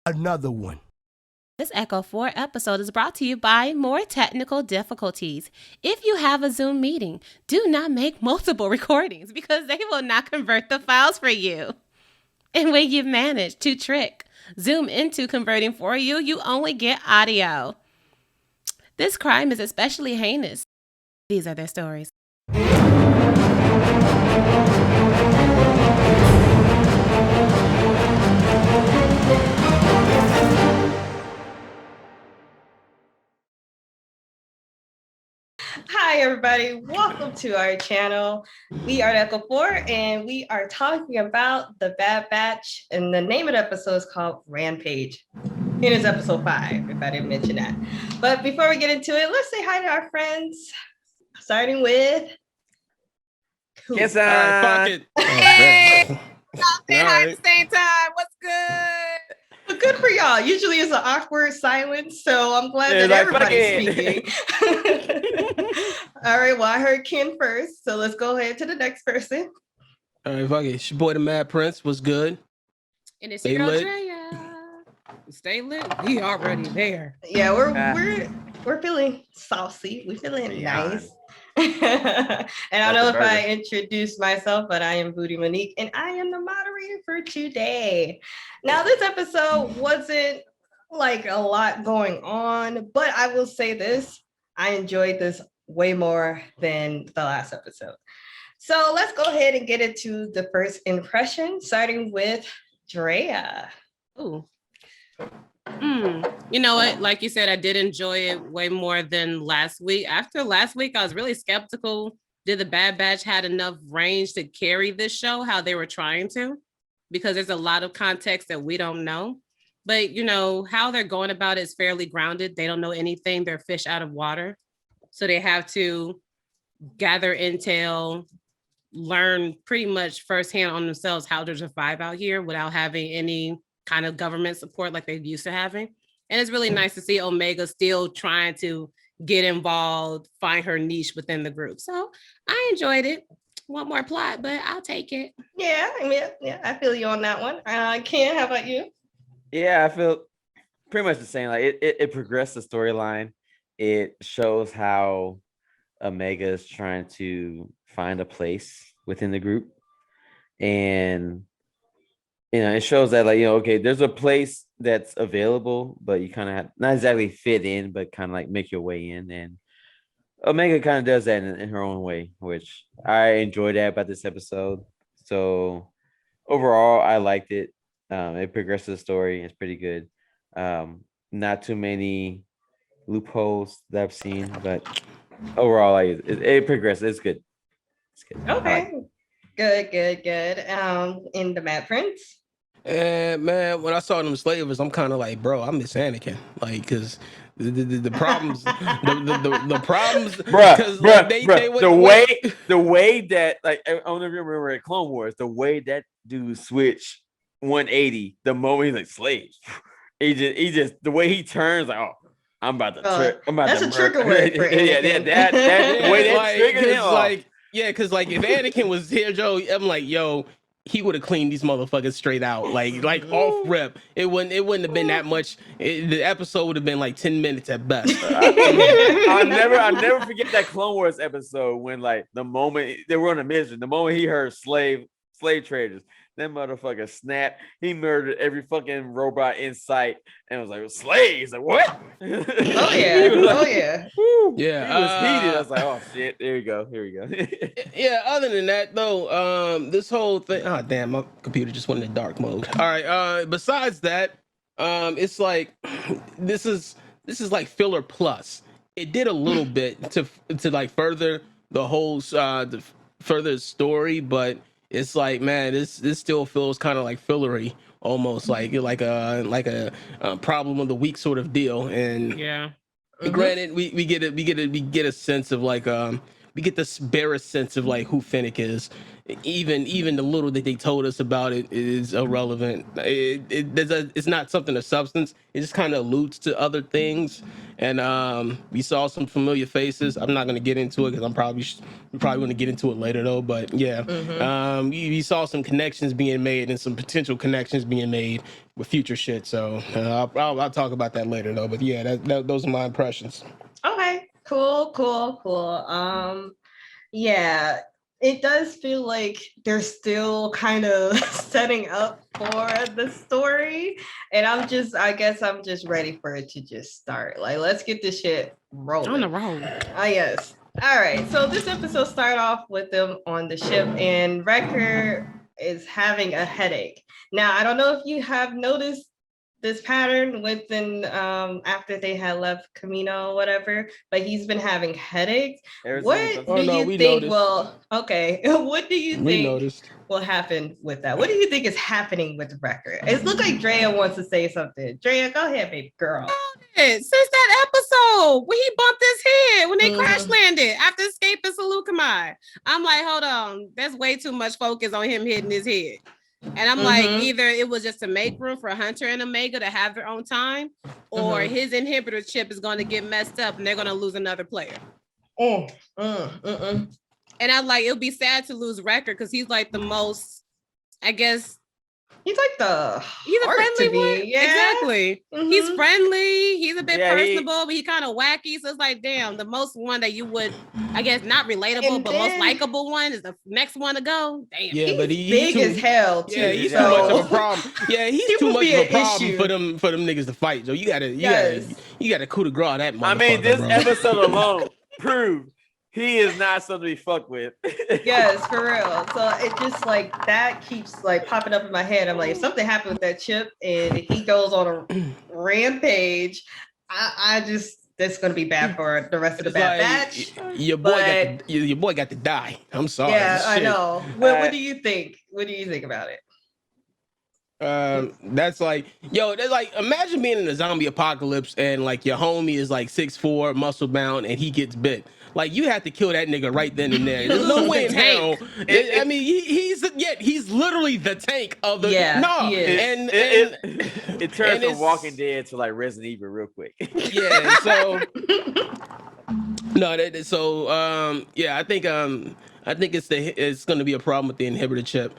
another one. This Echo 4 episode is brought to you by more technical difficulties. If you have a Zoom meeting, do not make multiple recordings because they will not convert the files for you. And when you've managed to trick Zoom into converting for you, you only get audio. This crime is especially heinous. These are their stories. Hi, everybody. Welcome to our channel. We are Echo 4, and we are talking about The Bad Batch, and the name of the episode is called Rampage. It is episode 5, if I didn't mention that. But before we get into it, let's say hi to our friends, starting with... Yes, All right, fuck it. Hey! All Saying hi at right. the same time. What's good? But good for y'all. Usually it's an awkward silence, so I'm glad that like, fuck everybody's speaking. All right, well, I heard Ken first, so let's go ahead to the next person. All right, fuck it. It's your boy, the Mad Prince. What's good? And it's Stay your girl lit. Drea. Stay lit. We already there. Yeah, we're feeling saucy. We're feeling nice. And I don't know if I introduced myself, but I am Booty Monique, and I am the moderator for today. Now, this episode wasn't like a lot going on, but I will say this: I enjoyed this way more than the last episode. So let's go ahead and get into the first impression, starting with Drea. Ooh. You know what? Like you said, I did enjoy it way more than last week. After last week, I was really skeptical. Did the Bad Batch had enough range to carry this show how they were trying to? Because there's a lot of context that we don't know. But, you know, how they're going about it is fairly grounded. They don't know anything. They're fish out of water. So they have to gather intel, learn pretty much firsthand on themselves how to survive out here without having any kind of government support like they're used to having. And it's really nice to see Omega still trying to get involved, find her niche within the group. So I enjoyed it. Want more plot, but I'll take it. Yeah, I feel you on that one. Ken, how about you? Yeah, I feel pretty much the same. Like it progressed the storyline. It shows how Omega is trying to find a place within the group. And it shows that, like, okay, there's a place that's available, but you kind of have not exactly fit in, but kind of like make your way in. And Omega kind of does that in her own way, which I enjoyed that about this episode. So overall, I liked it. It progressed the story. It's pretty good. Not too many loopholes that I've seen, but overall, like it progressed. It's good. It's good. Okay. Good. In the Mad Prince. And man, when I saw them slavers, I'm kind of like, bro, I miss Anakin. Like, because the problems, the problems, because like, the way that, like, I don't know if you remember at Clone Wars, the way that dude switched 180 the moment he's like slaves. He just the way he turns, like, oh, I'm about to trick. That's a trigger word for Anakin. that way that triggered him. Like, yeah, because like if Anakin was here, Joe, I'm like, yo, he would have cleaned these motherfuckers straight out, like off rip. It wouldn't have been that much. The episode would have been like 10 minutes at best. I'll never forget that Clone Wars episode when, like, the moment they were on a mission, the moment he heard slave traders, that motherfucker snapped. He murdered every fucking robot in sight and was like, slaves? Like, what? Oh yeah. Yeah. He was heated. I was like, oh shit, here we go. Yeah, other than that though, this whole thing, oh damn, my computer just went in dark mode. All right, besides that, it's like this is like filler plus. It did a little bit to like further the whole the further story, but it's like, man, this still feels kind of like fillery, almost like a problem of the week sort of deal. And yeah, granted, we get a sense of like we get this barest sense of like who Finnick is. Even the little that they told us about it is irrelevant. It's not something of substance. It just kind of alludes to other things. And we saw some familiar faces. I'm not going to get into it because we're probably going to get into it later though. But yeah, we saw some connections being made and some potential connections being made with future shit. So I'll talk about that later though. But yeah, those are my impressions. Okay, cool. Yeah, it does feel like they're still kind of setting up for the story. And I guess I'm just ready for it to just start. Like, let's get this shit rolling. On the road. Yes. All right. So this episode started off with them on the ship, and Wrecker is having a headache. Now, I don't know if you have noticed this pattern within after they had left Camino or whatever, but he's been having headaches. What do you think? Noticed. Well, okay. What do you think will happen with that? What do you think is happening with Wrecker? It looks like Drea wants to say something. Drea, go ahead, baby girl. Since that episode when he bumped his head when they crash landed after escaping Salukami, I'm like, hold on, there's way too much focus on him hitting his head. And I'm like, either it was just to make room for Hunter and Omega to have their own time, or his inhibitor chip is going to get messed up and they're going to lose another player. And I'm like, it'll be sad to lose Wrecker because he's like the most, I guess. He's like he's a friendly one. Yeah. Exactly. He's friendly. He's a bit personable, but he kind of wacky. So it's like, damn, the most one that you would, I guess, not relatable, but most likable one is the next one to go. Damn. Yeah, but he's big as hell too. Yeah, he's too much of a problem. Yeah, he's too much of a problem for them niggas to fight. So you gotta coup de grace that motherfucker. I mean, this episode alone proved he is not something to be fucked with. Yes, for real. So it just like that keeps like popping up in my head. I'm like, if something happened with that chip and he goes on a rampage, I just that's gonna be bad for the rest of the Bad Batch. Your boy got to die. I'm sorry. Yeah, I know. What do you think? What do you think about it? That's like, imagine being in a zombie apocalypse and like your homie is like 6'4", muscle bound, and he gets bit. Like, you have to kill that nigga right then and there. There's no way in hell. I mean, he's literally the tank of the. Yeah, no, it turns from Walking Dead to like Resident Evil real quick. Yeah. So I think it's going to be a problem with the inhibitor chip.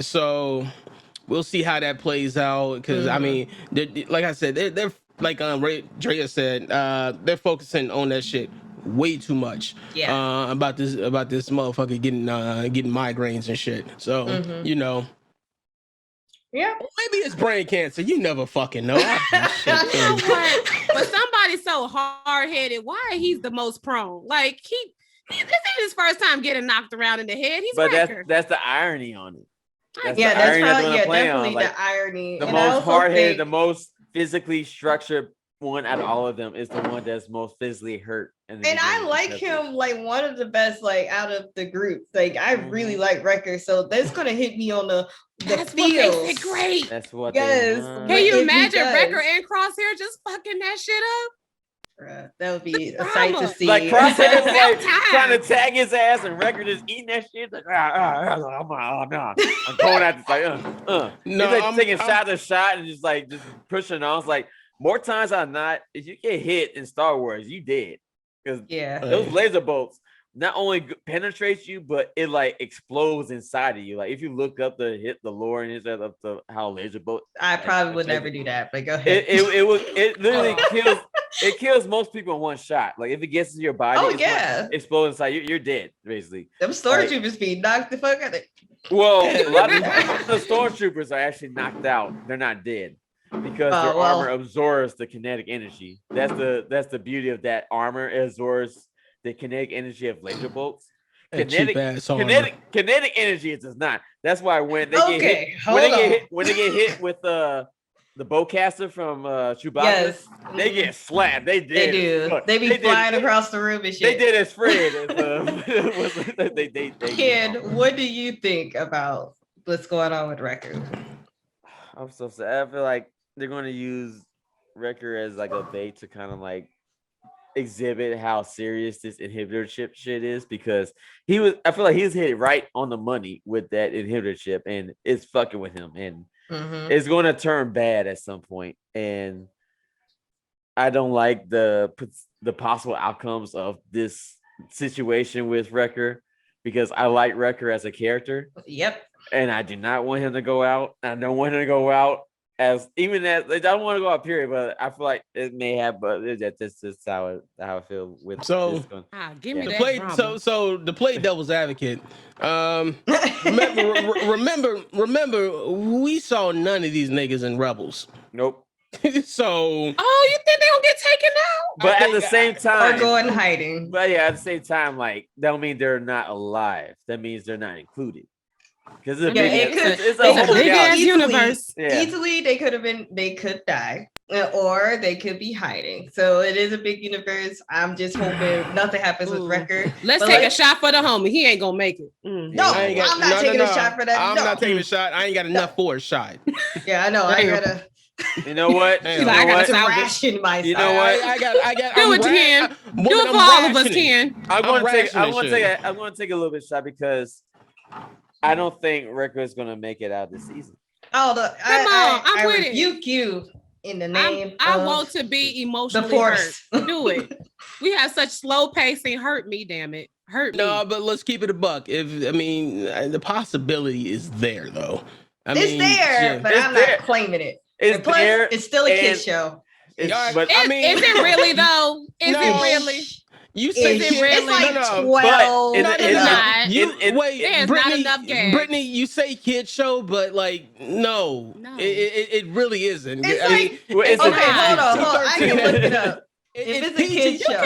So we'll see how that plays out. Because I mean, like I said, they're like Drea said, they're focusing on that shit way too much. Yeah. About this motherfucker getting migraines and shit. So you know. Yeah. Maybe it's brain cancer. You never fucking know. But somebody's so hard-headed. Why he's the most prone? Like this ain't his first time getting knocked around in the head. But that's the irony on it. That's definitely the irony. The most hard-headed, the most physically structured one out of all of them is the one that's most physically hurt. And I like him like one of the best like out of the group. Like I really like Wrecker, so that's gonna hit me on the that's feels. What makes it great. That's what. Yes. Can you imagine Wrecker and Crosshair just fucking that shit up? That would be a sight to see. Like Crosshair like trying to tag his ass, and Wrecker just eating that shit. Like, I'm going at this like, He's like taking shot to shot and just pushing on. It's like more times than not, if you get hit in Star Wars, you dead. Because those laser bolts not only penetrates you, but it like explodes inside of you. Like if you look up the lore and it's up to how laser bolt. I probably would never do that, but go ahead. It literally kills. It kills most people in one shot. Like if it gets into your body, explodes inside you're dead basically. Them stormtroopers be knocked the fuck out. Well, a lot of the stormtroopers are actually knocked out. They're not dead. Because their armor absorbs the kinetic energy. That's the beauty of that armor. It absorbs the kinetic energy of laser bolts. Kinetic energy it does not. That's why when they get hit with the bowcaster from Chewbacca, they get slammed. They do. They be flying across the room and shit. They did as Fred. Kid, what do you think about what's going on with Wrecker? I'm so sad. I feel like they're going to use Wrecker as like a bait to kind of like exhibit how serious this inhibitor chip shit is, because I feel like he's hit it right on the money with that inhibitor chip, and it's fucking with him, and it's going to turn bad at some point. And I don't like the possible outcomes of this situation with Wrecker, because I like Wrecker as a character. Yep. And I do not want him to go out. I don't want him to go out I don't want to go out, period, but I feel like it may have, but that's just how I feel with so. This going. Give me The that play, drama. so to play devil's advocate, remember, we saw none of these niggas in Rebels. Nope. So, you think they gonna get taken out? But at the same time, or go in hiding. But yeah, at the same time, like that don't mean they're not alive. That means they're not included. Because it's a whole big ass universe. Easily, they could die, or they could be hiding. So it is a big universe. I'm just hoping nothing happens with Wrecker. Let's take a shot for the homie. He ain't gonna make it. No, I'm not taking a shot for that. I'm not taking a shot. I ain't got enough for a shot. Yeah, I know. I gotta. You know what? I gotta ration myself. You know what? I got. Do what you can. Do it for all of us, Ken. I'm going to take a little bit of shot because I don't think Wrecker is going to make it out this season. Oh, I'm with it. Rebuke you in the name. I want to be emotionally hurt. Do it. We have such slow pacing. Hurt me, damn it. Hurt me. No, but let's keep it a buck. The possibility is there though. It's there, but I'm not claiming it. It's plus, there. It's still a kid show. Is it really though? Is it really? You say it's really? Like 12. There's not enough gas. Brittany, you say kid show, but like, no. It really isn't. It's hold on. I can look it up. If it's a kid show.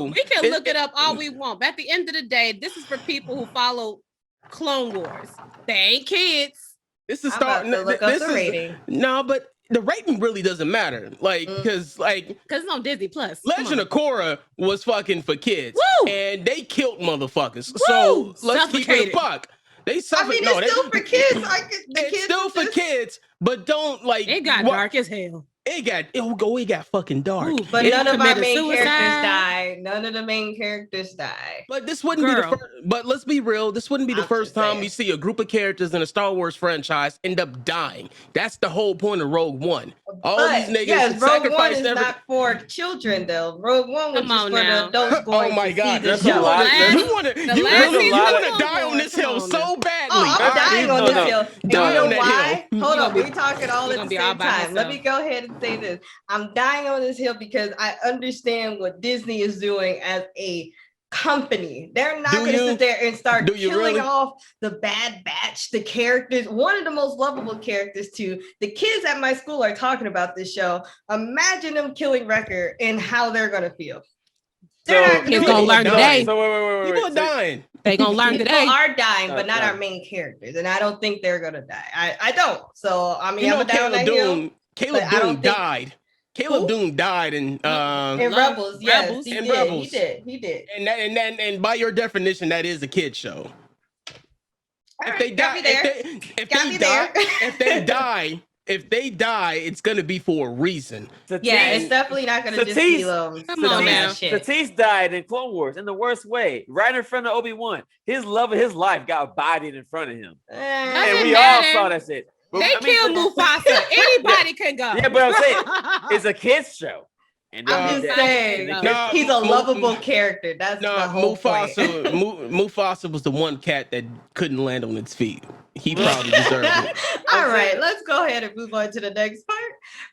We can look it up all we want. But at the end of the day, this is for people who follow Clone Wars. They ain't kids. This is starting to look up the rating. No, but the rating really doesn't matter. Because it's on Disney Plus. Legend of Korra was fucking for kids. Woo! And they killed motherfuckers. Woo! So let's keep it a buck. They suffered. It's still for kids. It's still for kids, but don't it got dark as hell. It got fucking dark. Ooh, but none of our main characters died. None of the main characters died. But this wouldn't be the first. But let's be real. This wouldn't be the first time we see a group of characters in a Star Wars franchise end up dying. That's the whole point of Rogue One. All these niggas Rogue One is not for children though. Rogue One was just for the adults going. Oh my god, that's a lot. You want to die on this hill so badly. Oh, I'm dying on this hill. You know why? Hold on, we're talking all at the same time. Let me go ahead and say this. I'm dying on this hill because I understand what Disney is doing as a company. They're not going to sit there and start killing off the Bad Batch, the characters, one of the most lovable characters too. The kids at my school are talking about this show. Imagine them killing Wrecker and how they're going to feel. They're not gonna learn today. So wait. People are dying. They gonna learn today. People are dying, but not our main characters, and I don't think they're gonna die. I don't. So I mean, I'm down that hill. Caleb Doom died. Caleb Doom died in Rebels. Yes, he did. He did. And by your definition, that is a kid show. If they die, it's gonna be for a reason. It's definitely not gonna just be come on now. Satisse died in Clone Wars in the worst way, right in front of Obi-Wan. His love of his life got bodied in front of him, and we all saw that shit. They killed Mufasa. Anybody can go. Yeah, but I'm saying it's a kids show. And I'm just saying, he's a lovable character. That's the whole point. Mufasa was the one cat that couldn't land on its feet. He probably deserved it. All right, let's go ahead and move on to the next part.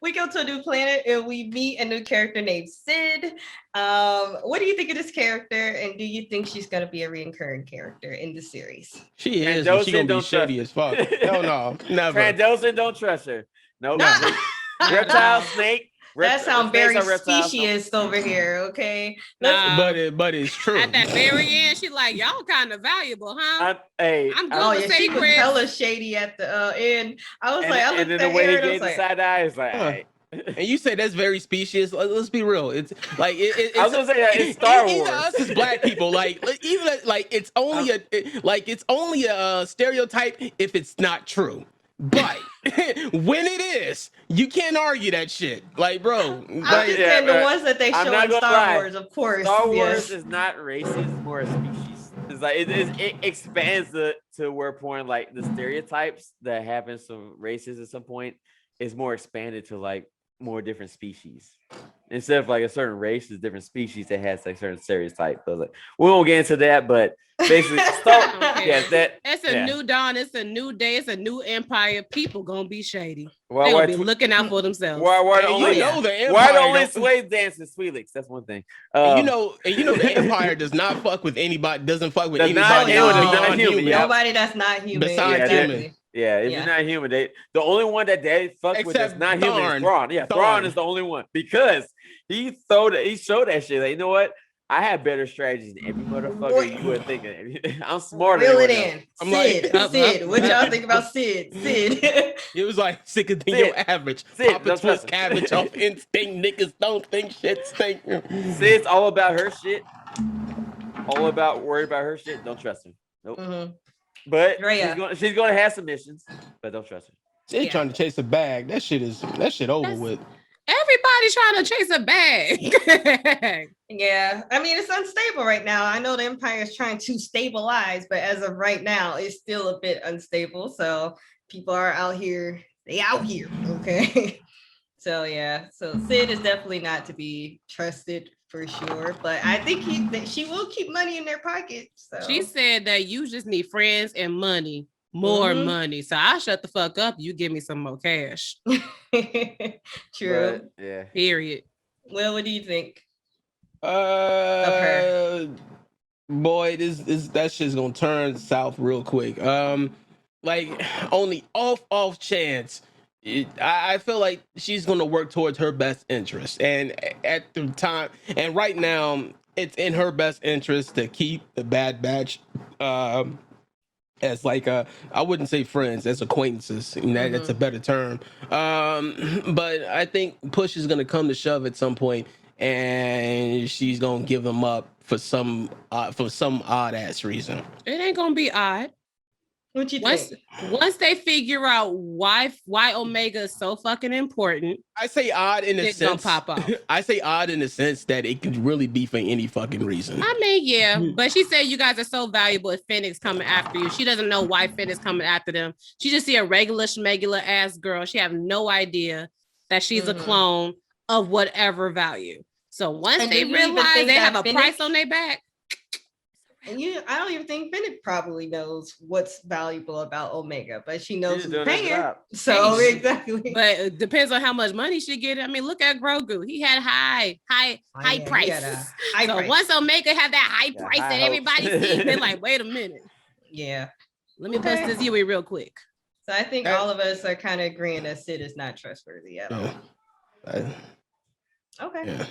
We go to a new planet and we meet a new character named Sid. What do you think of this character? And do you think she's going to be a recurring character in the series? She is. She's going to be shady as fuck. No, never. Trandoshan, don't trust her. No. Reptile, snake. That sounds very specious over here, okay? But it's true. At that very end, she like, y'all kind of valuable, huh? I'm good with she was hella shady at the end. I was like, I looked at the way her he gave the side eye is like, hey. And you say that's very specious. Let's be real. It's like I was gonna say that it's Star Wars. Even us as black people, it's only a stereotype if it's not true. But when it is, you can't argue that shit. Like, bro, I'm like, just saying the ones that they I'm show not in gonna Star lie. Wars, of course. Star Wars yes. is not races, it's more a species. It's like it expands to where point like the stereotypes that happens from races at some point is more expanded to like more different species. Instead of like a certain race is different species that has like certain stereotypes. So like we won't get into that, but basically It's a new dawn, it's a new day, it's a new empire. People gonna be shady. They're gonna be looking out for themselves. Why the only slave dance is Sweelix? That's one thing. You know the Empire does not fuck with anybody, doesn't fuck with anybody not human. Nobody that's not human. Besides human. Yeah, if you're not human, the only one that they fuck with that's not human is Thrawn. Yeah, Thrawn is the only one because he showed that shit. Like, you know what? I have better strategies than every motherfucker you would think of. I'm smarter Reel than it in. Sid, what y'all think about Sid? It was like sicker than your average. Papa twist cabbage off instinct. Niggas don't think shit stink. Sid's all about her shit. All about worried about her shit. Don't trust her. Nope. Mm-hmm. But she's gonna have some missions, but don't trust her. She's trying to chase a bag. That shit over with. Everybody's trying to chase a bag. Yeah, I mean it's unstable right now. I know the Empire is trying to stabilize, but as of right now, it's still a bit unstable. So people are out here. They out here. Okay. So yeah, so Sid is definitely not to be trusted for sure. But I think she will keep money in their pocket. So she said that you just need friends and money. More money. So I'll shut the fuck up. You give me some more cash. True. But, yeah. Period. Well, what do you think? Of her? Boy, that shit's gonna turn south real quick. Like on the off chance, I feel like she's gonna work towards her best interest, and at the time, and right now, it's in her best interest to keep the Bad Batch. As like I wouldn't say friends, as acquaintances. That's a better term. But I think push is gonna come to shove at some point, and she's gonna give them up for some odd ass reason. It ain't gonna be odd. What you think? Once they figure out why Omega is so fucking important, I say odd in the sense gonna pop off. I say odd in the sense that it could really be for any fucking reason. I mean, yeah, but she said you guys are so valuable if Phoenix coming after you. She doesn't know why Phoenix coming after them. She just see a regular schmegular ass girl. She have no idea that she's a clone of whatever value. So once they realize they have a price on their back. And I don't even think Bennett probably knows what's valuable about Omega, but she knows who's paying. So exactly. But it depends on how much money she get. I mean, look at Grogu. He had high price. So once Omega had that high price that everybody sees, they're like, wait a minute. Yeah. Let me bust this Yui real quick. So I think all of us are kind of agreeing that Sid is not trustworthy at all. Okay. Yeah.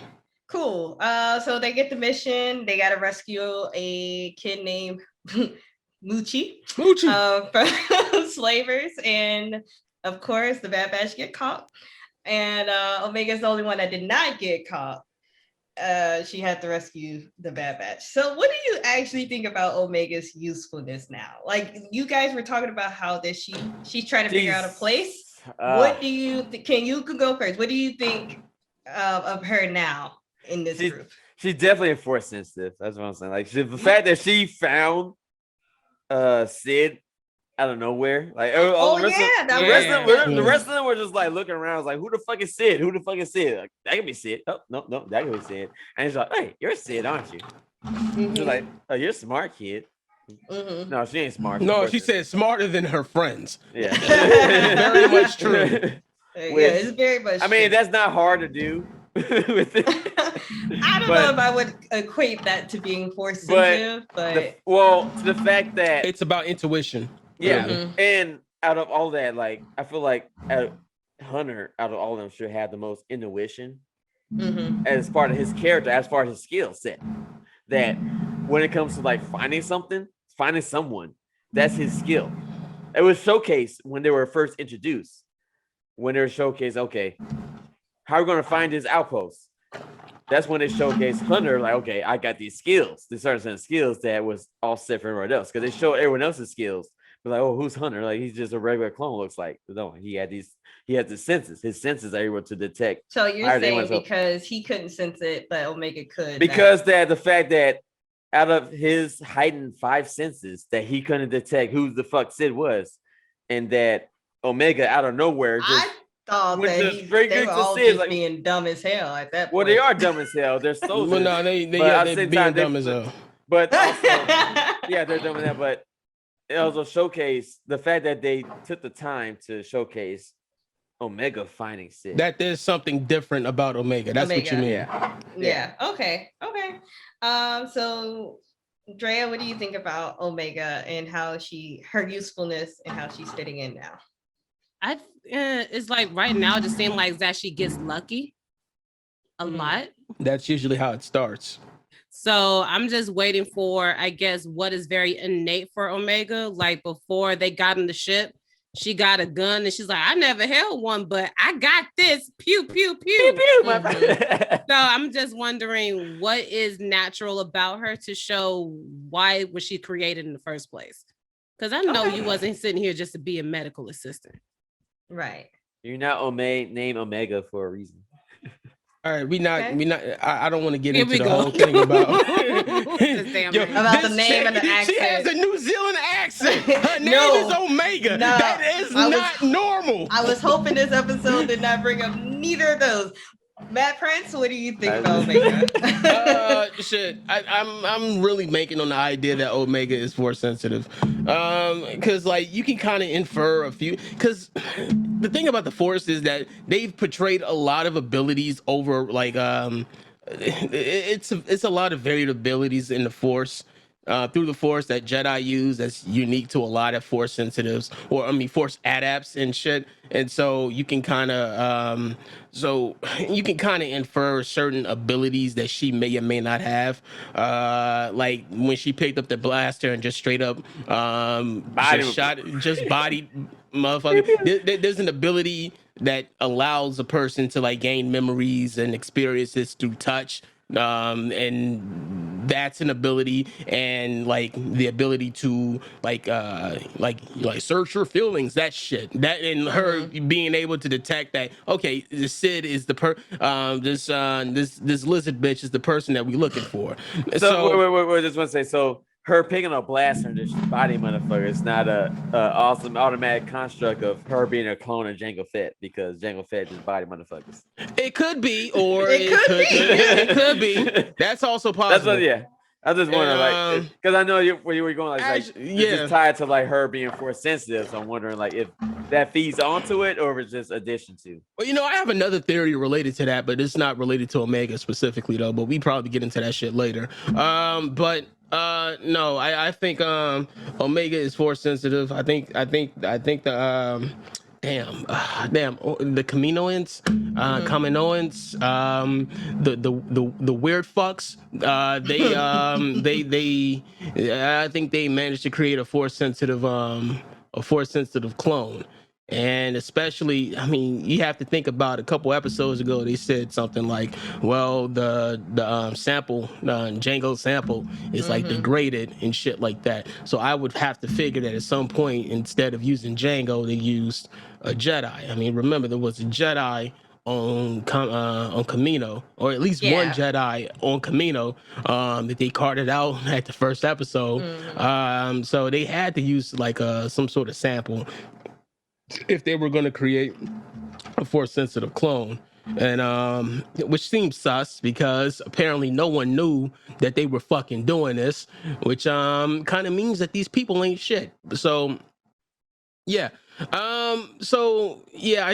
Cool. So they get the mission. They got to rescue a kid named Muchi from slavers. And of course, the Bad Batch get caught. And Omega's the only one that did not get caught. She had to rescue the Bad Batch. So what do you actually think about Omega's usefulness now? Like you guys were talking about how that she's trying to figure out a place. What do you can go first? What do you think of her now? In this group, she's definitely a force sensitive. That's what I'm saying. Like the fact that she found Sid out of nowhere, like the rest of them were just like looking around, like who the fuck is Sid? Who the fuck is Sid? Like that can be Sid. Oh no, that can be Sid. And she's like, hey, you're Sid, aren't you? She's like, oh, you're a smart kid. No, she ain't smart. No, she said smarter than her friends. Yeah, very much true. It's very much. I mean, that's not hard to do. I don't know if I would equate that to being force sensitive, but the fact that it's about intuition. Yeah, and out of all that, like I feel like Hunter, out of all of them, should have the most intuition as part of his character, as far as his skill set. That when it comes to like finding someone, that's his skill. It was showcased when they were first introduced. When they were showcased, okay, how are we going to find his outpost? That's when they showcased Hunter, like, okay, I got these skills, these certain skills that was all set for everyone else, because they showed everyone else's skills Like, oh, who's Hunter? Like, he's just a regular clone. Looks like no, he had the senses. His senses are able to detect. So you're saying because he couldn't sense it, but Omega could. Because the fact that out of his heightened 5 senses, that he couldn't detect who the fuck Sid was, and that Omega out of nowhere just. I thought that they were all just like, being dumb as hell at that point. Well, they are dumb as hell. They're soldiers. Well, no, they're being dumb as hell. But also, yeah, they're dumb as hell. But it also showcased the fact that they took the time to showcase Omega finding Sid. That there's something different about Omega. That's what you mean. Yeah. Okay. So, Drea, what do you think about Omega and how her usefulness and how she's fitting in now? It's like right now it just seems like that she gets lucky a lot. That's usually how it starts. So I'm just waiting for, I guess, what is very innate for Omega. Like before they got in the ship, she got a gun and she's like, I never held one, but I got this. Pew, pew, pew. Pew, pew, my friend. So I'm just wondering what is natural about her to show why was she created in the first place? Because I know you wasn't sitting here just to be a medical assistant. Right. You're not named Omega for a reason. All right, we not. I don't want to get into the whole thing about about the name and the accent. She has a New Zealand accent. Her name is Omega. No, that is not normal. I was hoping this episode did not bring up neither of those. Matt Prince, what do you think about Omega? Shit, I'm really making on the idea that Omega is force sensitive, because like you can kind of infer a few. Because the thing about the Force is that they've portrayed a lot of abilities over like it's a lot of varied abilities in the Force. Through the Force that Jedi use that's unique to a lot of Force sensitives, or I mean Force adapts and shit. And so you can kind of infer certain abilities that she may or may not have. Like when she picked up the blaster and just straight up bodied motherfucker. There's an ability that allows a person to like gain memories and experiences through touch. And that's an ability, and like the ability to like search her feelings, that shit, that and her being able to detect that okay, the Sid is the this lizard bitch is the person that we're looking for. So wait, just want to say, so her picking a blaster and just body motherfucker is not a awesome automatic construct of her being a clone of Jango Fett, because Jango Fett just body motherfuckers. It could be, or it could be. That's also possible. That's what, yeah. I just wondering, like, because I know where you were going, it's tied to like her being force sensitive. So I'm wondering, like, if that feeds onto it or if it's just addition to. Well, I have another theory related to that, but it's not related to Omega specifically, though. But we probably get into that shit later. No, I think Omega is force sensitive. I think the the Kaminoans, Kaminoans, the weird fucks, I think they managed to create a force sensitive clone. And especially, I mean, you have to think about a couple episodes ago, they said something like, well, the sample, Django sample is like degraded and shit like that. So I would have to figure that at some point, instead of using Django, they used a Jedi. I mean, remember, there was a Jedi on Kamino, or at least one Jedi on Kamino that they carted out at the first episode. So they had to use like some sort of sample if they were going to create a force sensitive clone, and which seems sus because apparently no one knew that they were fucking doing this, which kind of means that these people ain't shit. So yeah. I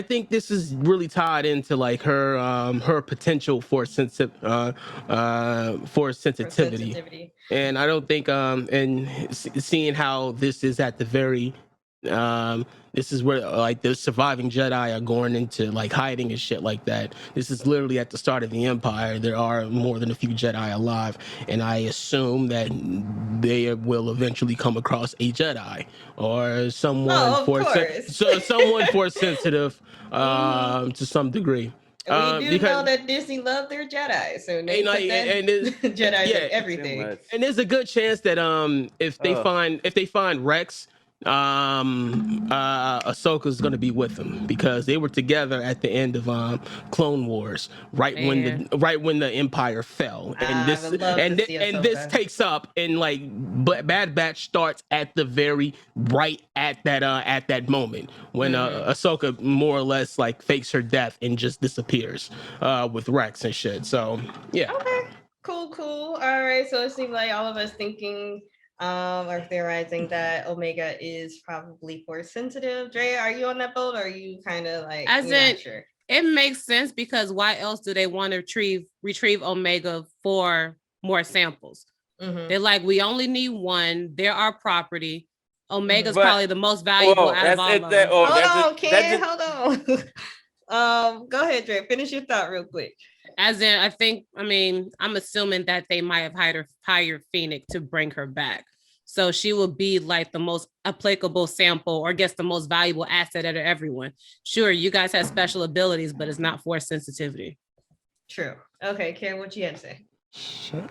think this is really tied into like her potential force sensitivity. And I don't think and seeing how this is at the very this is where like the surviving Jedi are going into like hiding and shit like that. This is literally at the start of the Empire. There are more than a few Jedi alive, and I assume that they will eventually come across a Jedi or someone someone force sensitive to some degree. We do know that Disney loved their Jedi, so they put Jedi in everything. And there's a good chance that if they find Rex, Ahsoka's gonna be with him because they were together at the end of Clone Wars, right when the Empire fell, and I would love to see this Ahsoka. takes up and like Bad Batch starts at the very right at that moment when Ahsoka more or less like fakes her death and just disappears with Rex and shit. So yeah. Okay. Cool. All right. So it seems like all of us thinking or theorizing that Omega is probably force sensitive. Dre, are you on that boat, or are you kind of like As you're in, not sure? it makes sense because why else do they want to retrieve Omega for more samples? They're like, we only need one. They're our property. Omega's probably the most valuable out of all of them. Hold on, Ken. Hold on. Go ahead, Dre. Finish your thought real quick. As in, I'm assuming that they might have hired Phoenix to bring her back. So she will be like the most applicable sample, or I guess the most valuable asset out of everyone. Sure, you guys have special abilities, but it's not force sensitivity. True. Okay, Ken, what you had to say? Sure.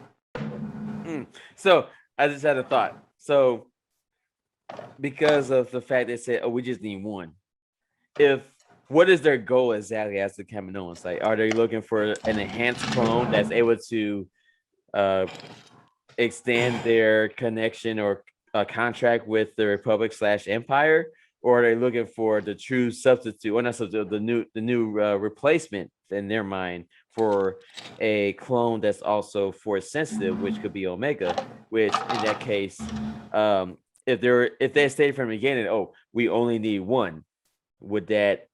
So I just had a thought. So because of the fact they said, we just need one. What is their goal exactly as the Kaminoans? Like, are they looking for an enhanced clone that's able to extend their connection or contract with the Republic / Empire, or are they looking for the true substitute, or not substitute, the new replacement in their mind for a clone that's also force sensitive, which could be Omega? Which in that case, if they stayed from the beginning, we only need one, would that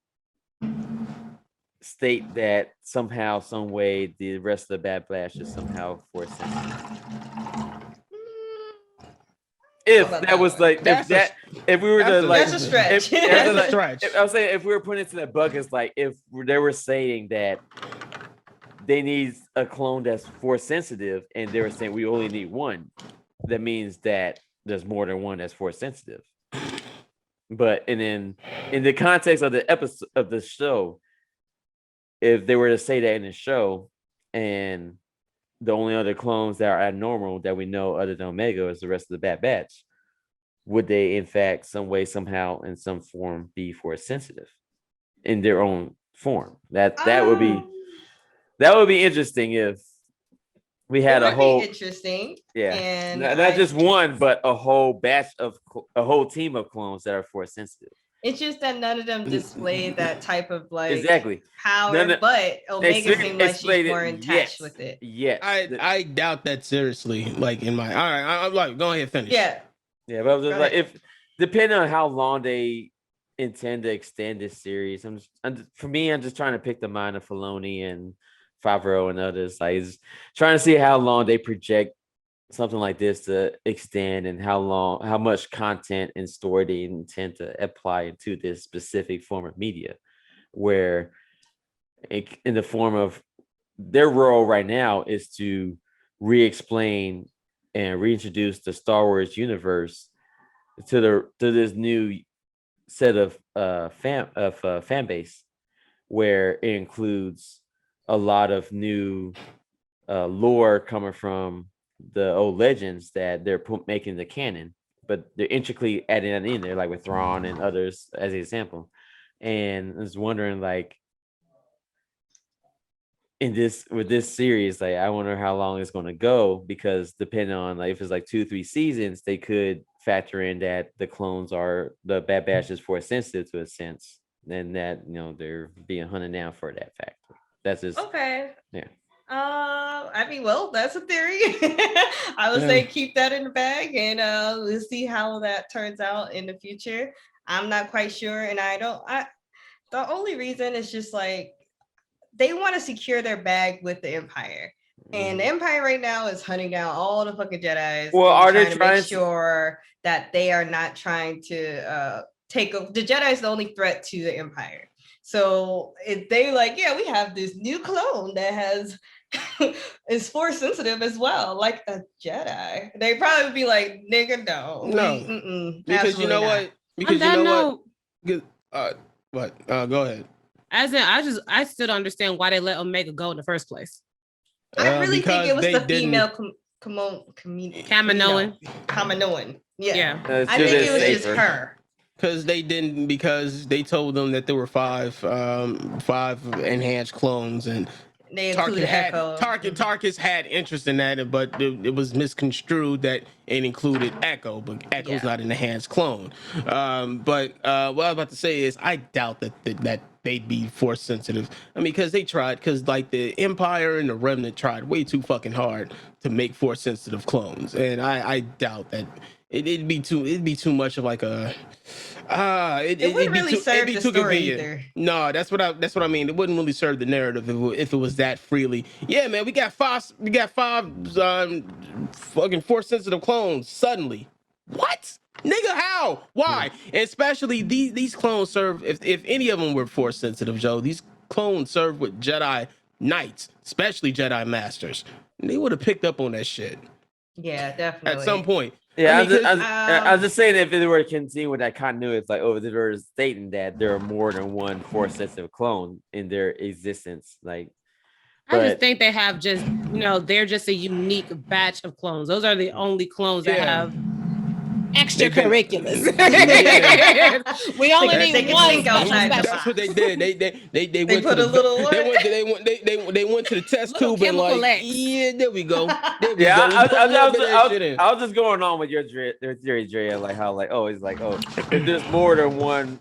state that somehow, some way, the rest of the Bad Batch is somehow force sensitive? If that was like, if we were to like, that's a stretch. That's a stretch. I was saying, if we were putting it to the buckets, like if they were saying that they need a clone that's force sensitive, and they were saying we only need one, that means that there's more than one that's force sensitive. But and then in the context of the episode of the show, if they were to say that in the show, and the only other clones that are abnormal that we know other than Omega is the rest of the Bad Batch, would they in fact, some way, somehow, in some form, be force sensitive in their own form? That would be interesting if we had a whole interesting. Yeah, and not just one, but a whole team of clones that are force sensitive. It's just that none of them display that type of like exactly power, but Omega seems like she's more in touch with it. Yes, I doubt that seriously. Like in my, all right, I'm like, go ahead, finish. Yeah, but I was just like, if depending on how long they intend to extend this series, I'm just trying to pick the mind of Filoni and Favreau and others. Like, trying to see how long they project something like this to extend, and how much content and story they intend to apply to this specific form of media, where in the form of their role right now is to re-explain and reintroduce the Star Wars universe to this new set of fan base, where it includes a lot of new lore coming from the old legends that they're making the canon, but they're intricately adding that in there, like with Thrawn and others as an example. And I was wondering, like, with this series, like, I wonder how long it's going to go, because depending on, like, if it's like 2-3 seasons, they could factor in that the clones are the Bad Batch is force sensitive to a sense, and that they're being hunted down for that factor. That's just okay. Yeah. That's a theory. I would say keep that in the bag, and we'll see how that turns out in the future. I'm not quite sure, and the only reason is just like they want to secure their bag with the Empire. And the Empire right now is hunting down all the fucking Jedis. Well, are they trying to make sure that they are not trying to take over? The Jedi is the only threat to the Empire. So if they like, we have this new clone that has is force sensitive as well, like a Jedi, they probably would be like, nigga, no, because you know what? Because you know what? What? Go ahead. As in, I still don't understand why they let Omega go in the first place. I really think it was the female Kaminoan. Yeah. It's I just think it was safer. just her. Because they told them that there were five enhanced clones, and They included Echo. Tarkus had interest in that, but it was misconstrued that it included Echo, but Echo's not an enhanced clone. But what I was about to say is I doubt that they'd be force sensitive. I mean, because they tried, because like the Empire and the Remnant tried way too fucking hard to make force sensitive clones, and I doubt that it'd be too much of like a it wouldn't really serve the story either. No, that's what I mean. It wouldn't really serve the narrative if it was that freely. Yeah, man, we got five fucking force sensitive clones suddenly. What? Nigga, how? Why? And especially these clones serve, if any of them were force sensitive, Joe, these clones serve with Jedi Knights, especially Jedi Masters. They would have picked up on that shit. Yeah, definitely. At some point. Yeah, I was just saying if they were to continue with that continuity, it's like, they were stating that there are more than one force sensitive clone in their existence. Like, I just think they have just, they're just a unique batch of clones. Those are the only clones that have extracurriculars. We only need one. That's what they did. They went put to a little. They went to the test tube and like, yeah, there we go. There we go. I was just going on with your theory, Dre, like how it's like, if there's more than one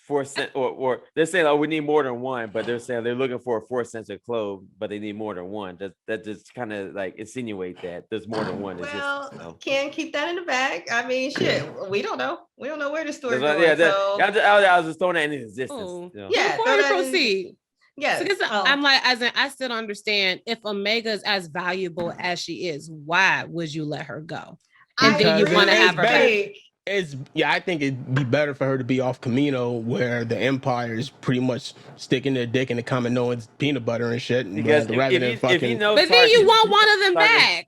force or they're saying, we need more than one, but they're saying they're looking for a force sensitive clone, but they need more than one. That just kind of like insinuate that there's more than one. Well, can't keep that in the bag. I mean, shit, we don't know. We don't know where the story's going. I was just throwing that in existence. Yeah, before we proceed. Yeah, so I'm like, I still don't understand if Omega is as valuable as she is. Why would you let her go? And then you want to have her back. I think it'd be better for her to be off Kamino, where the Empire is pretty much sticking their dick in the Kaminoans peanut butter and shit. Because rather than fucking. But then you want one of them back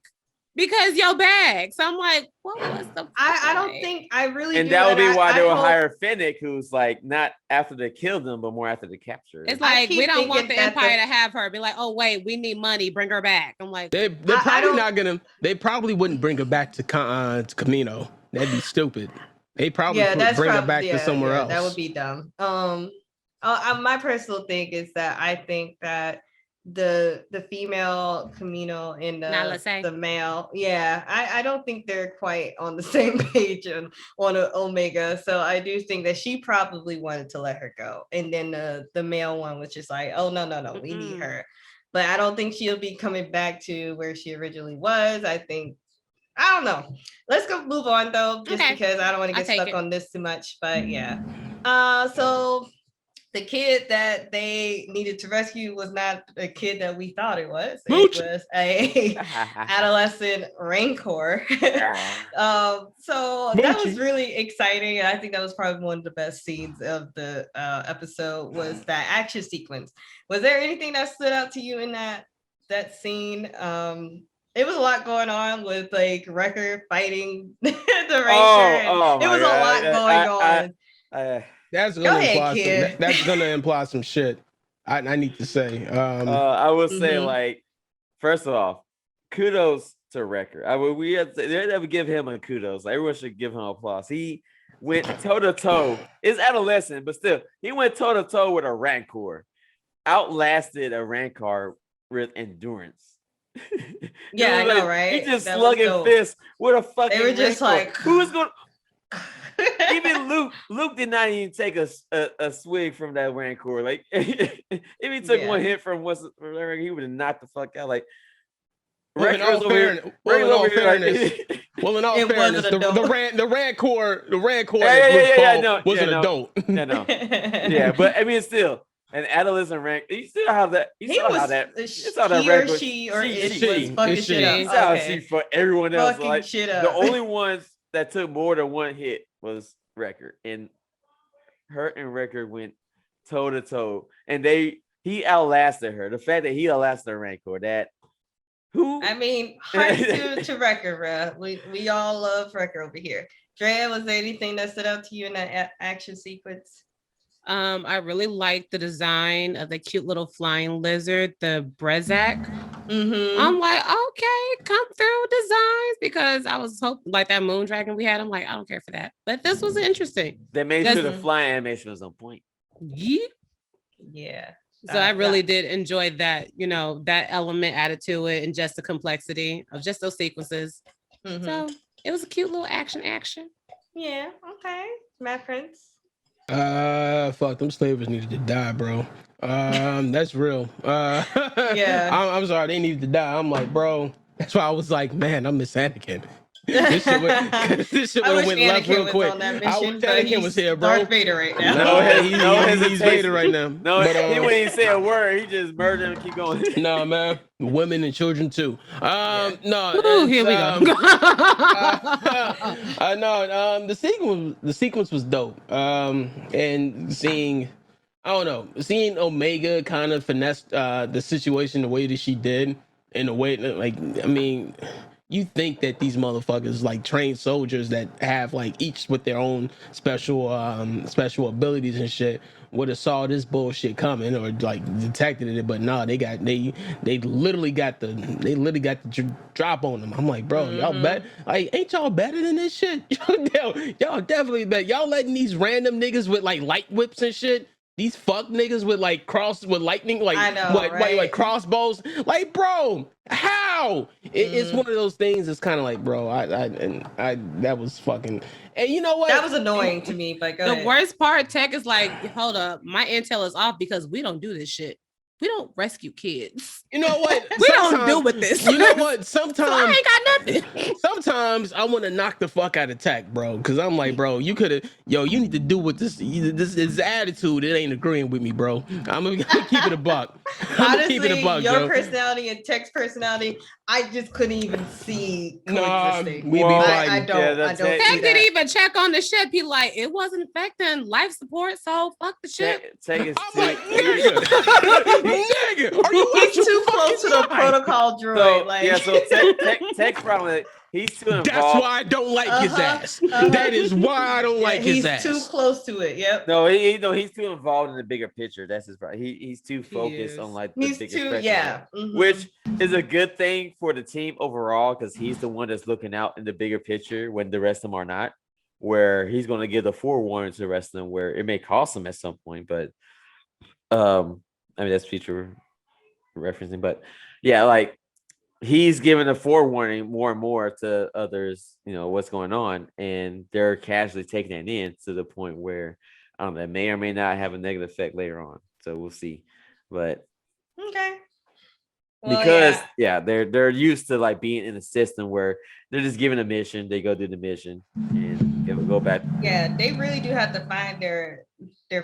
because your bag. So I'm like, what was the? I don't think I really. And that would be why they would hire Fennec, who's like not after they killed them, but more after the capture. It's like we don't want the Empire to have her. Be like, oh wait, we need money. Bring her back. I'm like, they're probably not gonna. They probably wouldn't bring her back to Kamino. That'd be stupid. They probably bring her back to somewhere else. That would be dumb. My personal thing is that I think that the female Kamino and the male, I don't think they're quite on the same page on Omega. So I do think that she probably wanted to let her go, and then the male one was just like, oh no, we need her. But I don't think she'll be coming back to where she originally was. I don't know. Let's go move on though, just because I don't want to get stuck on this too much. But yeah. So the kid that they needed to rescue was not a kid that we thought it was. Muchi. It was a adolescent Rancor. So that was really exciting. And I think that was probably one of the best scenes of the episode was that action sequence. Was there anything that stood out to you in that scene? It was a lot going on with like Wrecker fighting the Ranger. It was a lot going on. That's gonna imply some shit. I need to say. I would say, like, first of all, kudos to Wrecker. They never give him a kudos. Like, everyone should give him applause. He went toe to toe. It's adolescent, but still, he went toe to toe with a Rancor. Outlasted a Rancor with endurance. Yeah, I know, right? He just slugging fists with a fucking. They were just Rancor. like, who's going? Even Luke did not even take a swig from that Rancor. Like, if he took one hit from he would have knocked the fuck out. Like, well, in all fairness, the Rancor was an adult. Yeah, but I mean, still. An adolescent rank. You still have that. You saw that record. She for everyone else. Fucking like shit up. The only ones that took more than one hit was Record, and her and Record went toe to toe, and he outlasted her. The fact that he outlasted her Rancor, I mean, hype to Record, bro. We all love Record over here. Drea, was there anything that stood out to you in that action sequence? I really like the design of the cute little flying lizard, the Brezak. I'm like, okay, come through designs, because I was hoping like that moon dragon we had. I'm like, I don't care for that, but this was interesting. They made sure the flying animation was on point. Yeah. So I really did enjoy that, that element added to it, and just the complexity of just those sequences. So it was a cute little action. Yeah. Okay. Matt Prince. Fuck, them slavers needed to die, bro. That's real. Yeah. I'm sorry, they needed to die. I'm like, bro. That's why I was like, man, I miss Anakin. This shit would have went left real quick. I wish Anakin was here, bro. Darth Vader right now. He's Vader right now. No, he wouldn't even say a word. He just murdered and keep going. No, man. Women and children too. No. Ooh, here we go. No. The sequence was dope. And seeing Omega kind of finesse the situation the way that she did, in a way you think that these motherfuckers, like trained soldiers that have like each with their own special abilities and shit, would have saw this bullshit coming or like detected it, but no, they literally got the drop on them. I'm like, bro, y'all ain't y'all better than this shit? Y'all definitely better. Y'all letting these random niggas with like light whips and shit, these fuck niggas with like lightning, like I know, right? like crossbows, like, bro, how? It's one of those things. It's kind of like, bro, I that was fucking. And you know what? That was annoying to me. But go ahead. Worst part, Tech is like, hold up, my intel is off because we don't do this shit. We don't rescue kids. You know what? We don't do with this. You know what? Sometimes so I ain't got nothing. Sometimes I want to knock the fuck out of Tech, bro. Because I'm like, bro, you could have, you need to do with this attitude. It ain't agreeing with me, bro. I'm gonna keep it a buck. Honestly, your personality and Tech's personality, I just couldn't even see coexisting. I don't. Tech didn't even check on the ship. He like, it wasn't affecting life support, so fuck the ship. Tech is like, nigga, are you he's too close to the protocol droid. So Tech's problem. He's too involved. That's why I don't like his ass. That is why I don't like his ass. He's too close to it. Yep. No, he's too involved in the bigger picture. That's his problem. He's too focused on like the bigger spectrum. Which is a good thing for the team overall, because he's the one that's looking out in the bigger picture when the rest of them are not. Where he's going to give the forewarning to the rest of them, where it may cost them at some point, but that's future referencing, but yeah, like he's giving a forewarning more and more to others, what's going on, and they're casually taking it in to the point where that may or may not have a negative effect later on. So we'll see, but okay. Well, because they're used to like being in a system where they're just given a mission, they go do the mission, and it will go back. Yeah, they really do have to find their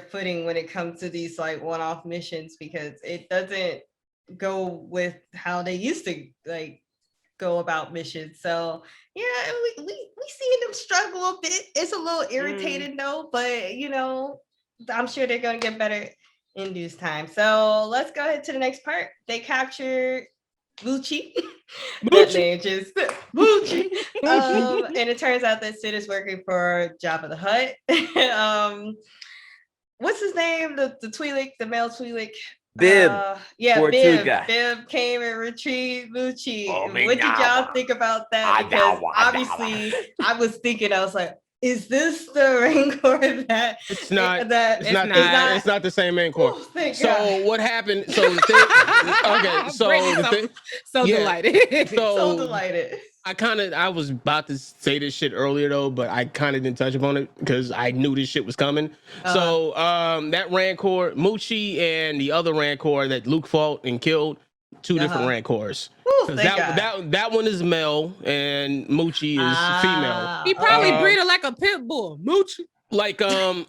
footing when it comes to these like one-off missions, because it doesn't go with how they used to like go about missions. So yeah, we seeing them struggle a bit. It's a little irritating though, but I'm sure they're gonna get better in due time. So let's go ahead to the next part. They captured Muchi. That name just Muchi. And it turns out that Sid is working for Jabba the Hutt. What's his name? The Twi'lek, the male Twi'lek. Bib. Bib came and retrieved Muchi. What did y'all think about that? Because obviously I was thinking, I was like, is this the Rancor that it's not the same Rancor? Oh, so what happened? So the thing, okay, so delighted. So delighted. I was about to say this shit earlier though, but I kind of didn't touch upon it because I knew this shit was coming. So that Rancor, Muchi, and the other Rancor that Luke fought and killed, two different Rancors. That one is male and Muchi is female. He probably breeded like a pit bull. Muchi. I can't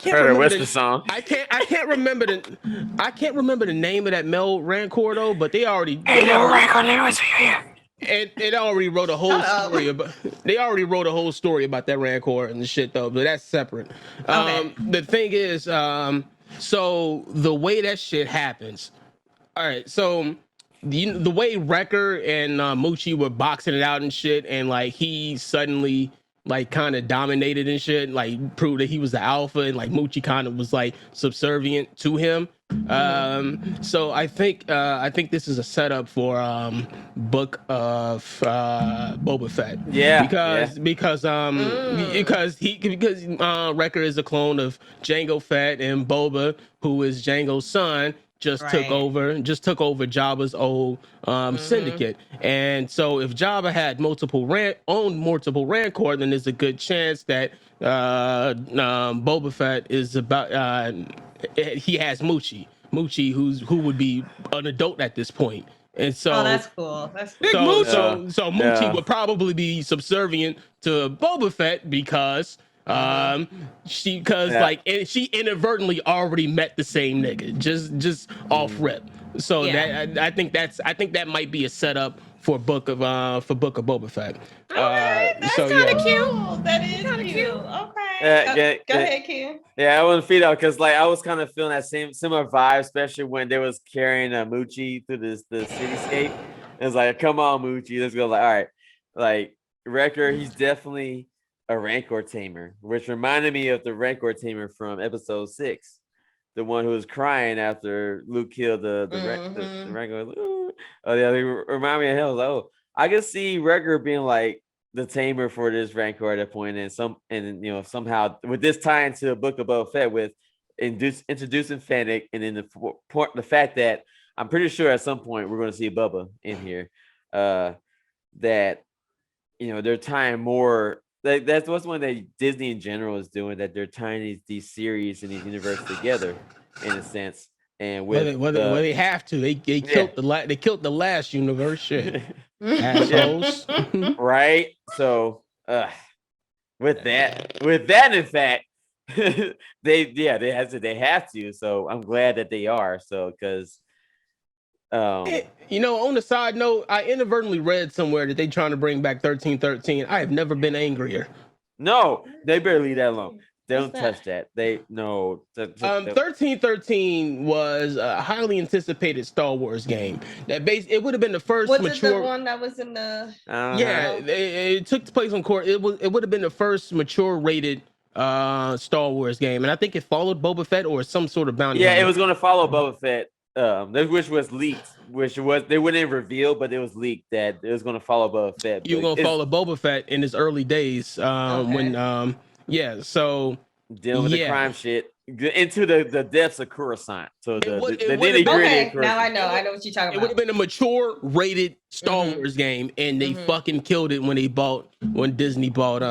remember the song. I can't remember the name of that male Rancor though, but they already it already wrote a whole story about. They already wrote a whole story about that Rancor and the shit though, but that's separate. Okay. The thing is, so the way that shit happens. All right, so the way Wrecker and Muchi were boxing it out and shit, and like he suddenly like kind of dominated and shit, like proved that he was the alpha, and like Muchi kind of was like subservient to him. So I think this is a setup for book of Boba Fett. Yeah, Because Wrecker is a clone of Jango Fett, and Boba, who is Jango's son, just took over Jabba's old syndicate. And so if Jabba had owned multiple Rancor, then there's a good chance that Boba Fett is about he has Muchi, who would be an adult at this point. And so that's cool. That's Big cool. Muchi. so Muchi would probably be subservient to Boba Fett because she inadvertently already met the same nigga just off rip. So I think that might be a setup for book of Boba Fett. That's so kind of yeah. cute. That is Kinda cute. cute. Okay. Go ahead, Ken. Yeah, I wasn't feed out because like I was kind of feeling that similar vibe, especially when they was carrying Muchi through the cityscape. It was like, come on, Muchi, let's go. Like, all right, like Wrecker, he's definitely a Rancor tamer, which reminded me of the Rancor tamer from episode 6, the one who was crying after Luke killed the Rancor. Oh yeah, they remind me of him. Like, oh, I can see Wrecker being like the tamer for this Rancor at a point, and somehow with this tie into the Book of Boba Fett with introducing Fennec, and then the fact that I'm pretty sure at some point we're going to see Bubba in here, that they're tying more. That's what's one that Disney in general is doing, that they're tying these series and these universes together in a sense. And with they have to, they killed the last universe shit. Assholes. Right. So with that in fact, they have to. So I'm glad that they are. So because on the side note, I inadvertently read somewhere that they trying to bring back 1313. I have never been angrier. No, they better leave that alone. They don't touch that. 1313 was a highly anticipated Star Wars game. It would have been the first mature. It the one that was in the? It took place on court. It would have been the first mature rated Star Wars game, and I think it followed Boba Fett or some sort of bounty. Yeah, it was going to follow Boba Fett. Which was leaked, they wouldn't reveal, but it was leaked that it was going to follow Boba Fett. You're going to follow Boba Fett in his early days, so dealing with the crime shit into the depths of Coruscant. So the nitty gritty. Okay, now I know what you're talking about. It would have been a mature rated Star Wars game, and they fucking killed it when Disney bought.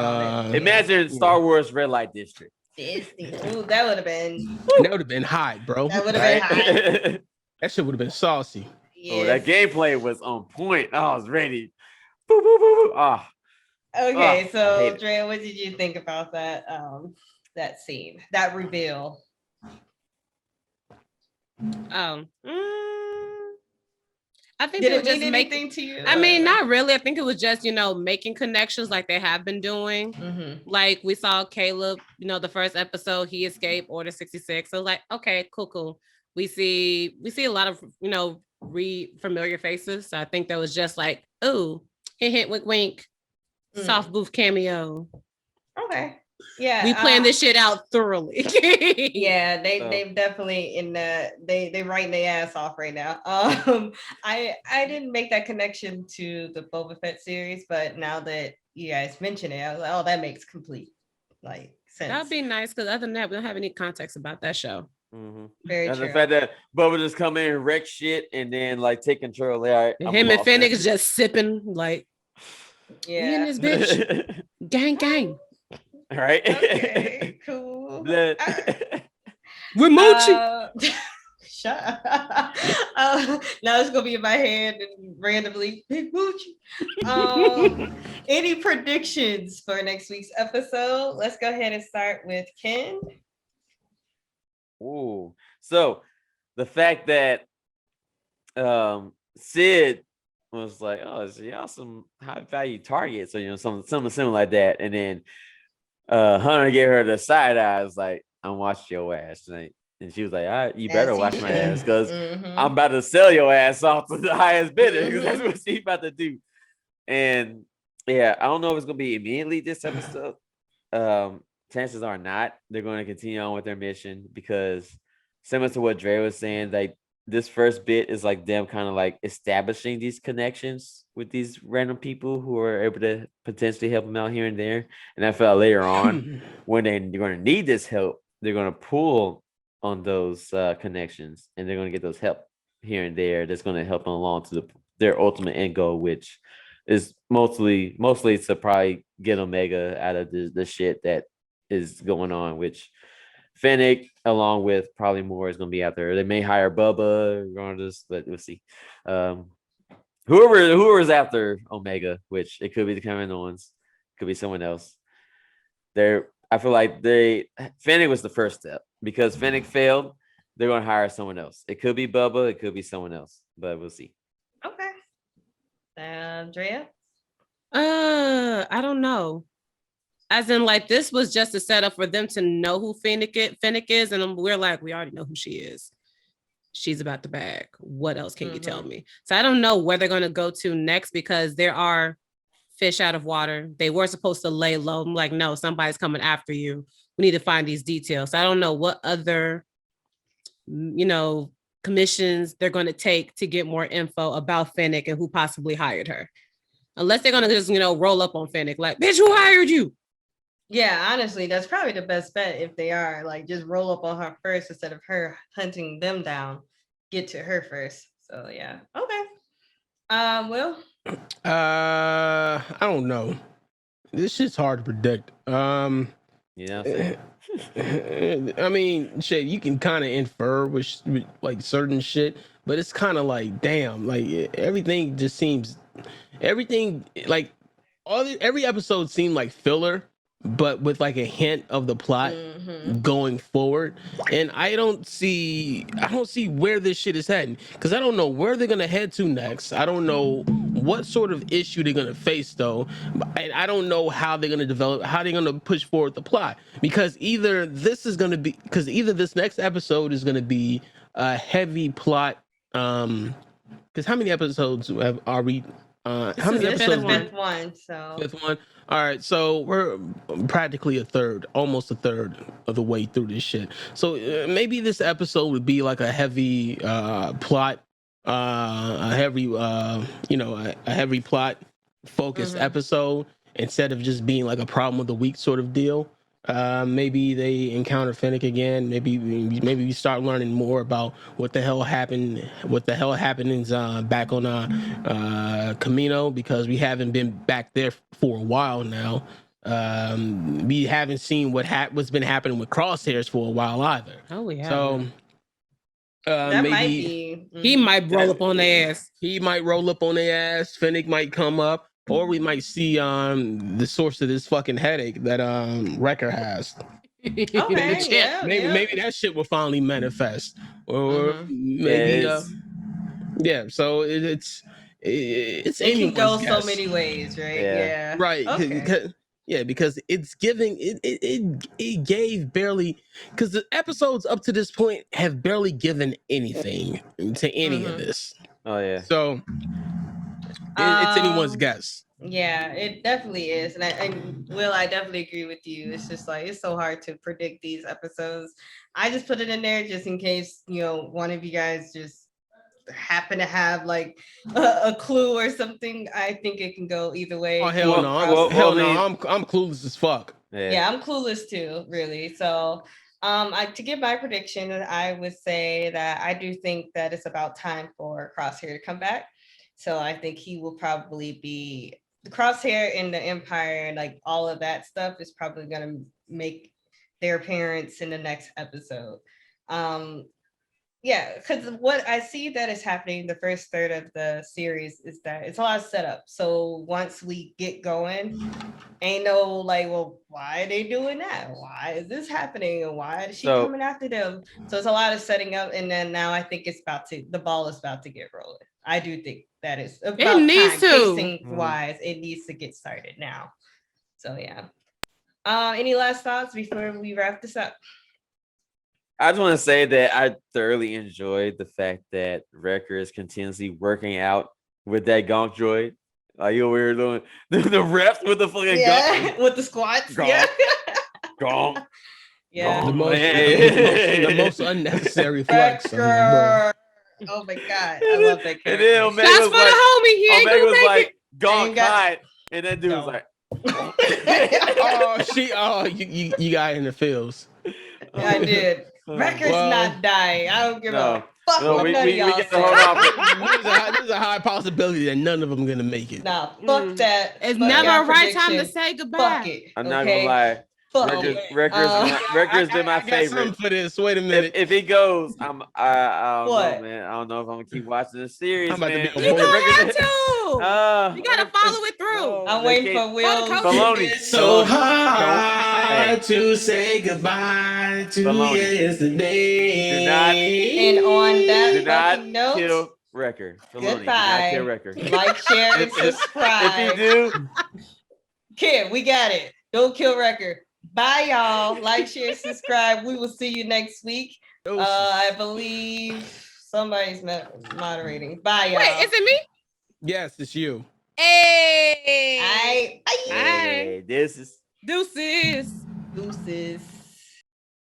Imagine Star Wars Red Light District. Disney. Ooh, that would have been. That would have been hot, bro. That would have been hot. That shit would have been saucy. Yes. Oh, that gameplay was on point. I was ready. Boo, boo, boo, boo. Oh. Okay, so Dre, what did you think about that that scene, that reveal? I think did it it mean just anything to you? I mean, not really. I think it was just making connections like they have been doing. Like we saw Caleb, the first episode, he escaped Order 66. So like, okay, cool. We see a lot of familiar faces. So I think that was just like, oh, hint, wink, wink, soft booth cameo. Okay, yeah, we planned this shit out thoroughly. Yeah, they've definitely they writing their ass off right now. I didn't make that connection to the Boba Fett series, but now that you guys mention it, I was like, oh, that makes complete sense. That'd be nice, because other than that, we don't have any context about that show. Very and true. The fact that Bubba just come in and wreck shit and then like take control. Him and Fennec is just sipping like, yeah, in this bitch, gang. All right. Okay, cool. With Muchi. Shut up. Now it's gonna be in my head and randomly Big Muchi. Any predictions for next week's episode? Let's go ahead and start with Ken. Ooh, so the fact that Sid was like, oh, is y'all some high value targets, or something similar like that, and then Hunter gave her the side eye. I was like, I'm watching your ass tonight. And she was like, all right, you better watch my ass, because I'm about to sell your ass off to the highest bidder, because that's what she's about to do. And Yeah, I don't know if it's gonna be immediately this episode. Chances are not. They're going to continue on with their mission because similar to what Dre was saying, like this first bit is like them kind of like establishing these connections with these random people who are able to potentially help them out here and there. And I felt later on when they're going to need this help, they're going to pull on those connections and they're going to get those help here and there. That's going to help them along to their ultimate end goal, which is mostly to probably get Omega out of the shit that is going on, which Fennec, along with probably more, is going to be out there. They may hire Bubba, regardless, but we'll see. Whoever's after Omega, which it could be the Common ones, could be someone else. I feel like Fennec was the first step because Fennec failed. They're going to hire someone else. It could be Bubba, it could be someone else, but we'll see. Okay. Drea? I don't know. As in, like, this was just a setup for them to know who Fennec is, and we're like, we already know who she is. She's about the bag. What else can you tell me? So I don't know where they're going to go to next because there are fish out of water. They were supposed to lay low. I'm like, no, somebody's coming after you. We need to find these details. So I don't know what other, commissions they're going to take to get more info about Fennec and who possibly hired her. Unless they're going to just, roll up on Fennec like, bitch, who hired you? Yeah, honestly, that's probably the best bet if they are like just roll up on her first instead of her hunting them down. Get to her first. So yeah. Okay. Will? I don't know. This shit's hard to predict. Yeah. I mean, shit, you can kind of infer with like certain shit, but it's kind of like, damn, like everything just seems, like every episode seemed like filler, but with like a hint of the plot going forward. And I don't see where this shit is heading because I don't know where they're gonna head to next. I don't know what sort of issue they're gonna face though, and I don't know how they're gonna develop, how they're gonna push forward the plot because either this next episode is gonna be a heavy plot. Because how many episodes are we? How many episodes? Fifth one. So fifth one. All right, so we're practically almost a third of the way through this shit. So maybe this episode would be like a heavy plot, a heavy plot focused episode instead of just being like a problem of the week sort of deal. Maybe they encounter Fennec again. Maybe we start learning more about what the hell happened back on Camino because we haven't been back there for a while now. We haven't seen what's been happening with Crosshairs for a while either. Oh yeah. So that maybe might be. He might roll up on their ass. He might roll up on their ass. Fennec might come up. Or we might see the source of this fucking headache that Wrecker has. Okay, Maybe that shit will finally manifest. Or maybe so it's it can go guess. so many ways, right? Yeah. Right. Okay. Yeah, because it's giving it gave barely because the episodes up to this point have barely given anything to any of this. Oh yeah. So it's anyone's guess. Yeah, it definitely is. And Will, I definitely agree with you. It's just like it's so hard to predict these episodes. I just put it in there just in case, one of you guys just happen to have like a clue or something. I think it can go either way. Oh hell no. I'm clueless as fuck. Yeah, I'm clueless too, really. So to give my prediction, I would say that I do think that it's about time for Crosshair to come back. So I think he will probably be the Crosshair in the Empire, like all of that stuff is probably going to make their appearance in the next episode. Yeah, because what I see that is happening the first third of the series is that it's a lot of setup. So once we get going, ain't no like, well, why are they doing that? Why is this happening? And why is she coming after them? So it's a lot of setting up. And then now I think the ball is about to get rolling. I do think that is about it needs pacing wise. It needs to get started now. So yeah. Any last thoughts before we wrap this up? I just want to say that I thoroughly enjoyed the fact that Wrecker is continuously working out with that Gonk droid. Like you over here doing the reps with the fucking gun. with the squats. Gone. Yeah. Gone. Yeah. The Man. most unnecessary flex. Wrecker. Oh my god, I love that And character. then Omega Shots was for the like, homie. He ain't Omega gonna was make like, it. gone, Ain't got- cut. And that dude was No. like, You got in the feels. I did. Oh, Wrecker's well, not dying. I don't give no. a fuck No, what we none of y'all get to say. hold off. There's a high possibility that none of them are gonna make it. Nah, fuck Mm. that. It's Fuck never y'all a right time to prediction. say goodbye. Fuck it. I'm not okay? gonna lie. Fuck Wrecker's, it. Wrecker's been my I got favorite. something for this. Wait a minute. If he goes, I don't What? know, man. I don't know if I'm gonna keep watching the series, I'm about to man. be You on gonna board. have to. You gotta follow it through. No, I'm they waiting can't- for Will. Baloney. It's so Baloney. hard Don't- to say goodbye to Baloney. yesterday. Do not- And on that Do not fucking note, kill Wrecker. Baloney. Do not goodbye. kill Wrecker. Like, share, and If subscribe. you do, Kid, we got it. Don't kill record. Bye, y'all. Like, share, subscribe. We will see you next week. I believe somebody's moderating. Bye, y'all. Wait, is it me? Yes, it's you. Hey. Bye. hey, this is Deuces. Deuces.